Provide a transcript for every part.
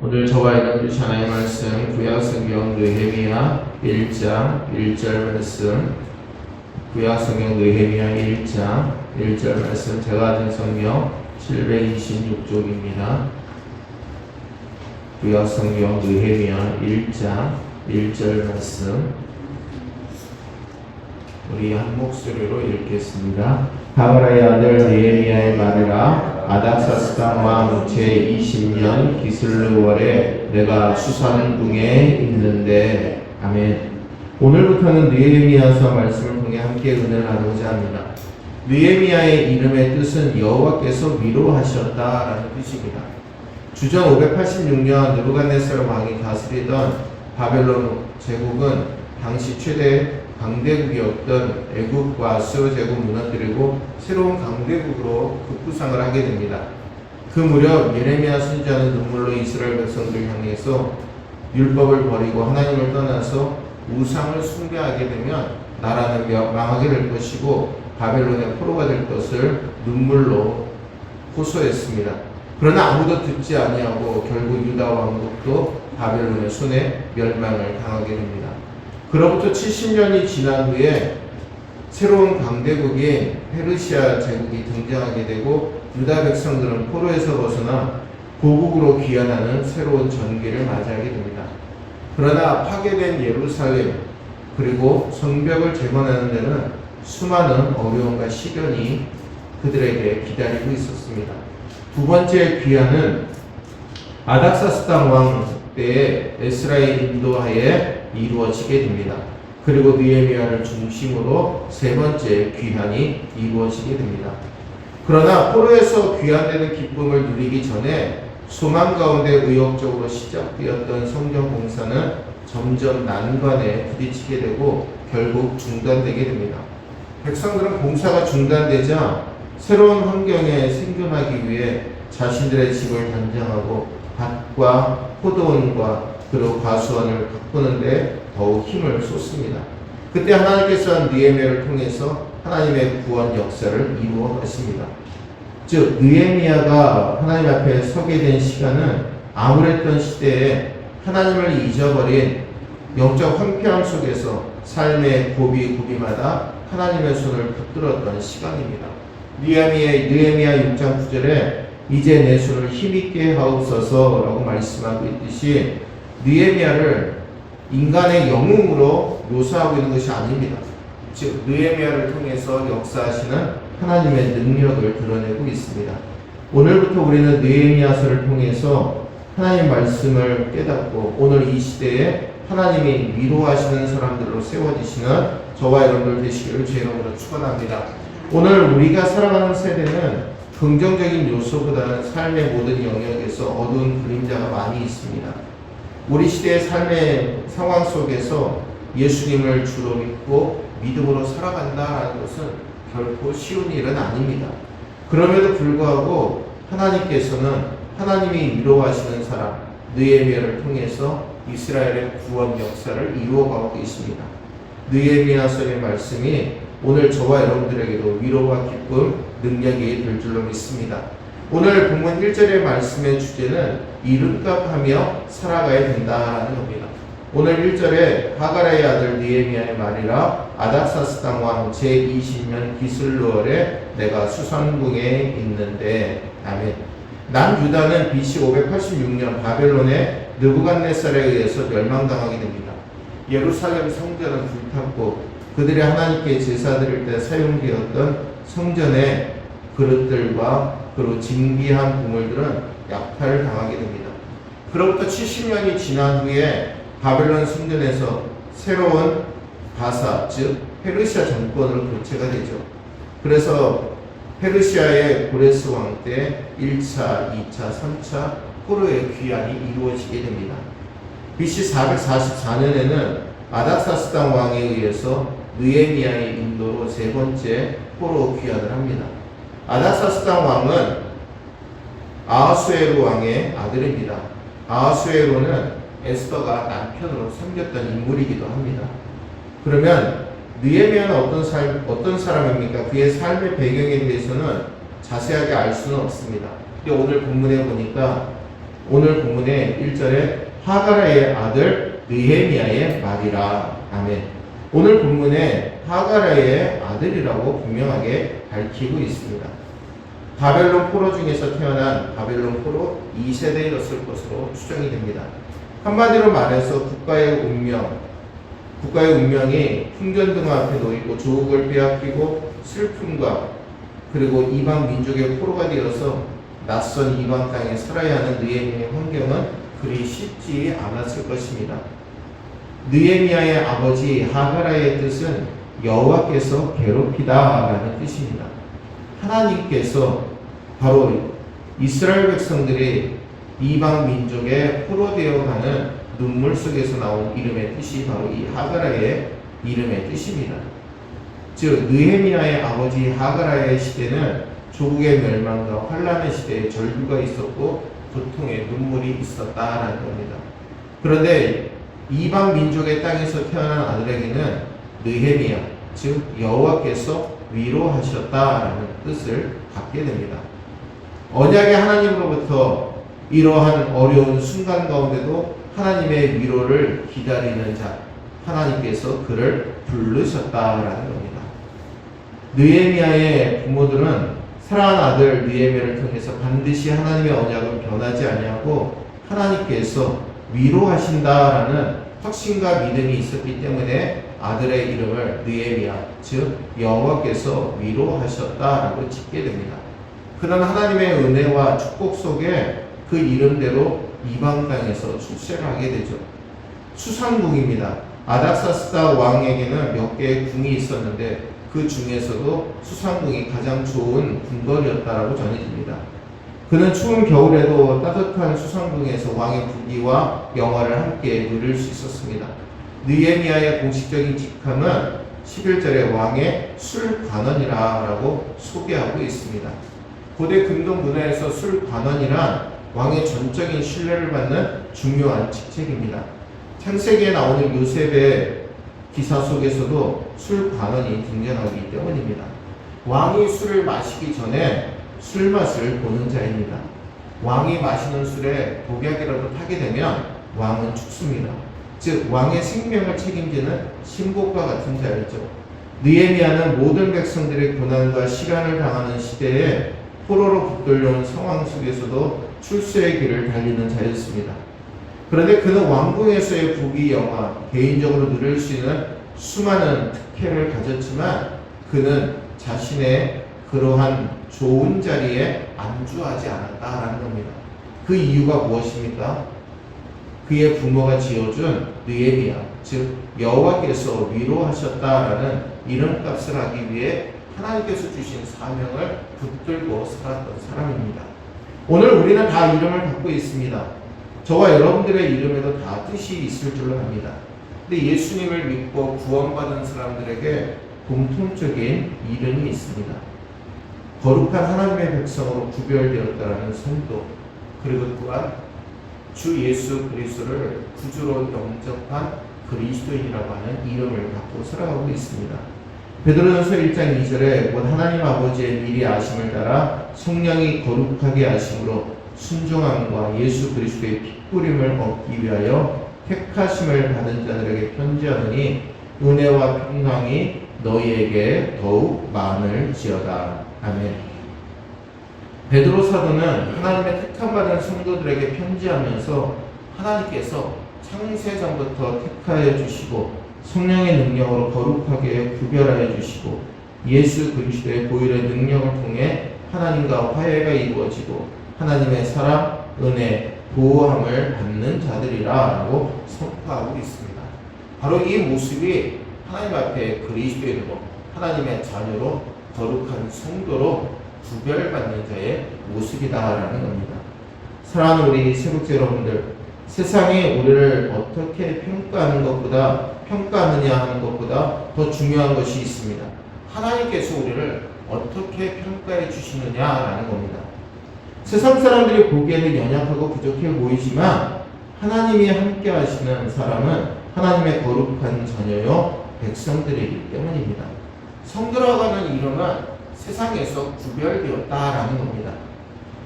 오늘 저와 여러분 주신 하나님의 말씀 구약성경 느헤미야 1장 1절 말씀, 구약성경 느헤미야 1장 1절 말씀, 제가 가진 성경 726쪽입니다. 구약성경 느헤미야 1장 1절 말씀, 우리 한 목소리로 읽겠습니다. 하가라의 아들 느헤미야의 말이라. 아닥사스 왕 제20년 기슬르월에 내가 수산궁에 있는데. 아멘. 오늘부터는 느헤미야서 말씀을 통해 함께 은혜를 나누고자 합니다. 느헤미야의 이름의 뜻은 여호와께서 위로하셨다라는 뜻입니다. 주전 586년 느부갓네살 왕이 다스리던 바벨론 제국은 당시 최대 강대국이었던 애국과 아수르 제국 무너뜨리고 새로운 강대국으로 급부상을 하게 됩니다. 그 무렵 예레미야 선지자는 눈물로 이스라엘 백성들을 향해서 율법을 버리고 하나님을 떠나서 우상을 숭배하게 되면 나라는 망하게 될 것이고 바벨론의 포로가 될 것을 눈물로 호소했습니다. 그러나 아무도 듣지 아니하고 결국 유다 왕국도 바벨론의 손에 멸망을 당하게 됩니다. 그로부터 70년이 지난 후에 새로운 강대국인 페르시아 제국이 등장하게 되고 유다 백성들은 포로에서 벗어나 고국으로 귀환하는 새로운 전기를 맞이하게 됩니다. 그러나 파괴된 예루살렘 그리고 성벽을 재건하는 데는 수많은 어려움과 시련이 그들에게 기다리고 있었습니다. 두 번째 귀환은 아닥사스당 왕 때에 에스라의 인도하에 이루어지게 됩니다. 그리고 느헤미야를 중심으로 세 번째 귀환이 이루어지게 됩니다. 그러나 포로에서 귀환되는 기쁨을 누리기 전에 소망 가운데 의욕적으로 시작되었던 성전 공사는 점점 난관에 부딪히게 되고 결국 중단되게 됩니다. 백성들은 공사가 중단되자 새로운 환경에 생존하기 위해 자신들의 집을 단장하고 밭과 포도원과 그리고 과수원을 가꾸는데 더욱 힘을 쏟습니다. 그때 하나님께서 느헤미야를 통해서 하나님의 구원 역사를 이루어 가십니다. 즉 느헤미야가 하나님 앞에 서게 된 시간은 암울했던 시대에 하나님을 잊어버린 영적 황폐함 속에서 삶의 고비고비마다 하나님의 손을 붙들었던 시간입니다. 느헤미야 6장 9절에 이제 내 손을 힘있게 하옵소서 라고 말씀하고 있듯이 느헤미야를 인간의 영웅으로 묘사하고 있는 것이 아닙니다. 즉 느헤미야를 통해서 역사하시는 하나님의 능력을 드러내고 있습니다. 오늘부터 우리는 느헤미야서를 통해서 하나님 말씀을 깨닫고 오늘 이 시대에 하나님이 위로하시는 사람들로 세워지시는 저와 여러분들 되시기를 주의 이름으로 축원합니다. 오늘 우리가 살아가는 세대는 긍정적인 요소보다는 삶의 모든 영역에서 어두운 그림자가 많이 있습니다. 우리 시대의 삶의 상황 속에서 예수님을 주로 믿고 믿음으로 살아간다는 것은 결코 쉬운 일은 아닙니다. 그럼에도 불구하고 하나님께서는 하나님이 위로하시는 사람 느헤미야를 통해서 이스라엘의 구원 역사를 이루어가고 계십니다. 느헤미야서의 말씀이 오늘 저와 여러분들에게도 위로와 기쁨, 능력이 될 줄로 믿습니다. 오늘 본문 1절의 말씀의 주제는 이름값하며 살아가야 된다는 겁니다. 오늘 1절에 하가라의 아들 느헤미야의 말이라. 아닥사스당 왕 제20년 기슬르월에 내가 수산궁에 있는데. 아멘. 남유다는 BC 586년 바벨론의 느부갓네살에 의해서 멸망당하게 됩니다. 예루살렘 성전은 불탔고 그들이 하나님께 제사 드릴 때 사용되었던 성전의 그릇들과 그리고 진귀한 보물들은 약탈을 당하게 됩니다. 그로부터 70년이 지난 후에 바벨론 성전에서 새로운 바사, 즉 페르시아 정권으로 교체가 되죠. 그래서 페르시아의 고레스 왕 때 1차, 2차, 3차 포로의 귀환이 이루어지게 됩니다. BC 444년에는 아닥사스당 왕에 의해서 느헤미야의 인도로 세 번째 포로 귀환을 합니다. 아닥사스당 왕은 아하수에로 왕의 아들입니다. 아하수에로는 에스더가 남편으로 섬겼던 인물이기도 합니다. 그러면 느헤미야는 어떤 사람입니까? 그의 삶의 배경에 대해서는 자세하게 알 수는 없습니다. 근데 오늘 본문에 보니까 오늘 본문의 1절에 하가라의 아들 느헤미야의 말이라. 아멘. 오늘 본문에 하가라의 아들이라고 분명하게 밝히고 있습니다. 바벨론 포로 중에서 태어난 바벨론 포로 2세대였을 것으로 추정이 됩니다. 한마디로 말해서 국가의 운명이 풍전등 앞에 놓이고 조국을 빼앗기고 슬픔과 그리고 이방 민족의 포로가 되어서 낯선 이방 땅에 살아야 하는 느헤미야의 환경은 그리 쉽지 않았을 것입니다. 느헤미야의 아버지 하가라의 뜻은 여호와께서 괴롭히다라는 뜻입니다. 하나님께서 바로 이스라엘 백성들이 이방 민족의 포로되어가는 눈물 속에서 나온 이름의 뜻이 바로 이 하가라의 이름의 뜻입니다. 즉 느헤미야의 아버지 하가라의 시대는 조국의 멸망과 환란의 시대에 절규가 있었고 고통의 눈물이 있었다라는 겁니다. 그런데 이방 민족의 땅에서 태어난 아들에게는 느헤미야, 즉 여호와께서 위로하셨다라는 뜻을 갖게 됩니다. 언약의 하나님으로부터 이러한 어려운 순간 가운데도 하나님의 위로를 기다리는 자, 하나님께서 그를 부르셨다라는 겁니다. 느헤미야의 부모들은 사랑하는 아들 느헤미야를 통해서 반드시 하나님의 언약은 변하지 아니하고 하나님께서 위로하신다라는 확신과 믿음이 있었기 때문에 아들의 이름을 느헤미야, 즉 여호와께서 위로하셨다라고 짓게 됩니다. 그런 하나님의 은혜와 축복 속에 그 이름대로 이방 땅에서 출세를 하게 되죠. 수상궁입니다. 아닥사스다 왕에게는 몇 개의 궁이 있었는데 그 중에서도 수상궁이 가장 좋은 궁궐이었다라고 전해집니다. 그는 추운 겨울에도 따뜻한 수상궁에서 왕의 부귀와 영화를 함께 누릴 수 있었습니다. 느헤미야의 공식적인 직함은 11절에 왕의 술관원이라고 소개하고 있습니다. 고대 금동 문화에서 술관원이란 왕의 전적인 신뢰를 받는 중요한 직책입니다. 창세기에 나오는 요셉의 기사 속에서도 술관원이 등장하기 때문입니다. 왕이 술을 마시기 전에 술 맛을 보는 자입니다. 왕이 마시는 술에 독약이라도 타게 되면 왕은 죽습니다. 즉 왕의 생명을 책임지는 신복과 같은 자였죠. 느헤미야는 모든 백성들의 고난과 시련을 당하는 시대에 포로로 붙들려온 상황 속에서도 출세의 길을 달리는 자였습니다. 그런데 그는 왕궁에서의 부귀 영화, 개인적으로 누릴 수 있는 수많은 특혜를 가졌지만 그는 자신의 그러한 좋은 자리에 안주하지 않았다라는 겁니다. 그 이유가 무엇입니까? 그의 부모가 지어준 느헤미야, 즉 여호와께서 위로하셨다라는 이름값을 하기 위해 하나님께서 주신 사명을 붙들고 살았던 사람입니다. 오늘 우리는 다 이름을 갖고 있습니다. 저와 여러분들의 이름에도 다 뜻이 있을 줄로 압니다. 근데 예수님을 믿고 구원받은 사람들에게 공통적인 이름이 있습니다. 거룩한 하나님의 백성으로 구별되었다라는 선도, 그리고 또한 주 예수 그리스도를 구주로 영접한 그리스도인이라고 하는 이름을 갖고 살아가고 있습니다. 베드로전서 1장 2절에 곧 하나님 아버지의 미리 아심을 따라 성령이 거룩하게 하심으로 순종함과 예수 그리스도의 핏부림을 얻기 위하여 택하심을 받은 자들에게 편지하노니 은혜와 평강이 너희에게 더욱 많을지어다. 아멘. 베드로 사도는 하나님의 택함받은 성도들에게 편지하면서 하나님께서 창세전부터 택하여 주시고 성령의 능력으로 거룩하게 구별하여 주시고 예수 그리스도의 보혈의 능력을 통해 하나님과 화해가 이루어지고 하나님의 사랑, 은혜, 보호함을 받는 자들이라고 선포하고 있습니다. 바로 이 모습이 하나님 앞에 그리스도인으로 하나님의 자녀로 거룩한 성도로 구별받는 자의 모습이다라는 겁니다. 사랑하는 우리 세국제 여러분들, 세상이 우리를 어떻게 평가하느냐 하는 것보다 더 중요한 것이 있습니다. 하나님께서 우리를 어떻게 평가해 주시느냐라는 겁니다. 세상 사람들이 보기에는 연약하고 부족해 보이지만 하나님이 함께 하시는 사람은 하나님의 거룩한 자녀요 백성들이기 때문입니다. 성도라고 하는 이름은 세상에서 구별되었다라는 겁니다.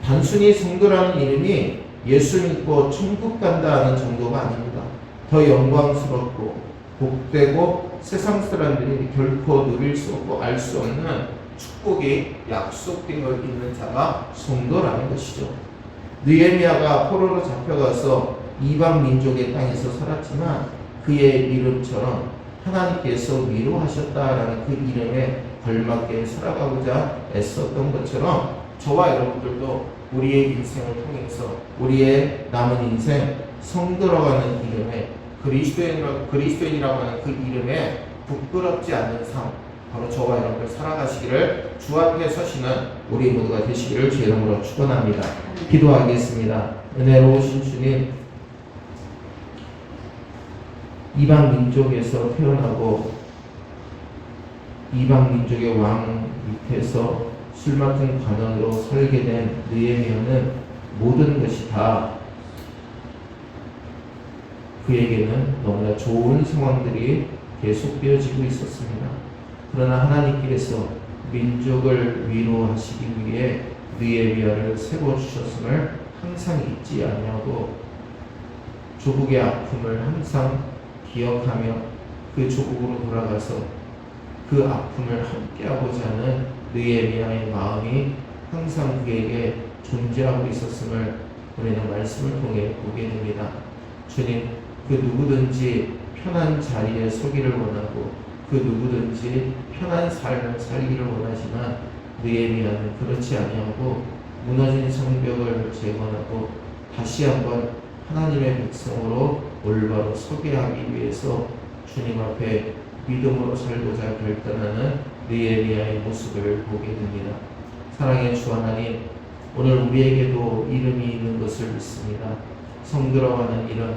단순히 성도라는 이름이 예수 믿고 천국 간다 하는 정도가 아닙니다. 더 영광스럽고 복되고 세상 사람들이 결코 누릴 수 없고 알 수 없는 축복이 약속되어 있는 자가 성도라는 것이죠. 느헤미야가 포로로 잡혀가서 이방 민족의 땅에서 살았지만 그의 이름처럼 하나님께서 위로하셨다라는 그 이름에 걸맞게 살아가고자 애썼던 것처럼 저와 여러분들도 우리의 인생을 통해서 우리의 남은 인생 성들어가는 이름에 그리스도인이라고 하는 그 이름에 부끄럽지 않는 삶, 바로 저와 여러분들 살아가시기를 주 앞에 서시는 우리 모두가 되시기를 주 이름으로 축원합니다. 기도하겠습니다. 은혜로우신 주님, 이방 민족에서 태어나고 이방 민족의 왕 밑에서 술 맡은 관원으로 살게 된 느헤미야는 모든 것이 다 그에게는 너무나 좋은 상황들이 계속되어지고 있었습니다. 그러나 하나님께서 민족을 위로하시기 위해 느헤미야를 세워주셨음을 항상 잊지 아니하고 조국의 아픔을 항상 기억하며 그 조국으로 돌아가서 그 아픔을 함께하고자 하는 느헤미야의 마음이 항상 그에게 존재하고 있었음을 우리는 말씀을 통해 보게 됩니다. 주님, 그 누구든지 편한 자리에 서기를 원하고 그 누구든지 편한 삶을 살기를 원하지만 느헤미야는 그렇지 아니하고 무너진 성벽을 재건하고 다시 한번 하나님의 백성으로 올바로 서게 하기 위해서 주님 앞에 믿음으로 살고자 결단하는 느헤미야의 모습을 보게 됩니다. 사랑의 주 하나님, 오늘 우리에게도 이름이 있는 것을 믿습니다. 성들어가는 이름,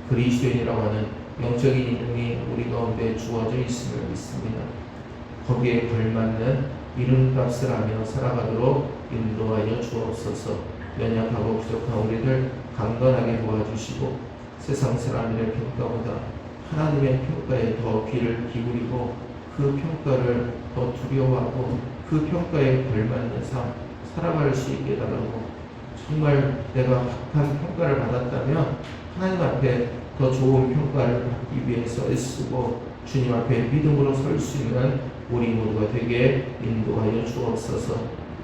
그리스도인이라고 하는 영적인 이름이 우리 가운데 주어져 있음을 믿습니다. 거기에 걸맞는 이름값을 하며 살아가도록 인도하여 주옵소서. 연약하고 부족한 우리들 강건하게 도와주시고 세상 사람들의 평가보다 하나님의 평가에 더 귀를 기울이고 그 평가를 더 두려워하고 그 평가에 걸맞는 삶 살아갈 수 있게 달라고, 정말 내가 박한 평가를 받았다면 하나님 앞에 더 좋은 평가를 받기 위해서 애쓰고 주님 앞에 믿음으로 설 수 있는 우리 모두가 되게 인도하여 주옵소서.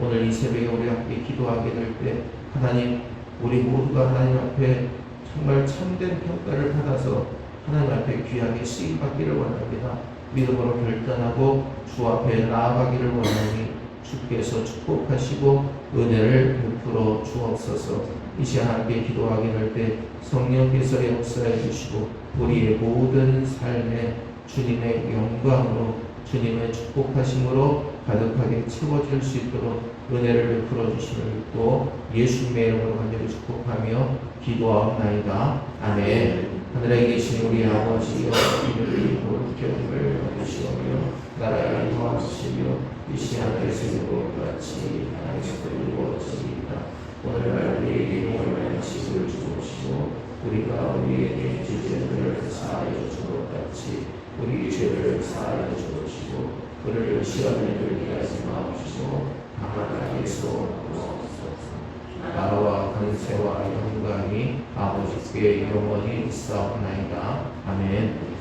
오늘 이 새벽에 우리 함께 기도하게 될 때 하나님, 우리 모두가 하나님 앞에 정말 참된 평가를 받아서 하나님 앞에 귀하게 쓰임받기를 원합니다. 믿음으로 결단하고 주 앞에 나아가기를 원하니 주께서 축복하시고 은혜를 베풀어 주옵소서. 이 시간 함께 기도하게 될 때 성령께서 역사해 주시고 우리의 모든 삶에 주님의 영광으로 주님의 축복하심으로 가득하게 채워질 수 있도록 은혜를 베풀어 주심을 믿고 예수님의 이름으로 간절히 축복하며 기도하옵나이다. 아멘. 하늘에 계신 우리 아버지여, 이름이 거룩함을 받으시오며 나라가 임하시며 이시 하늘에서 이루어 같이 땅에서도 이루어지이다. 오늘날 우리에게 용할 양식을 주옵시고 우리가 우리에게 죄를 사하여 준 것 같이 우리 죄를 사하여 주옵시고 우리를 시험에 들게 하지 마옵시고 다만 악에서 구하옵소서. 나라와 권세와 영광이 아버지께 영원히 있사옵나이다. 아멘.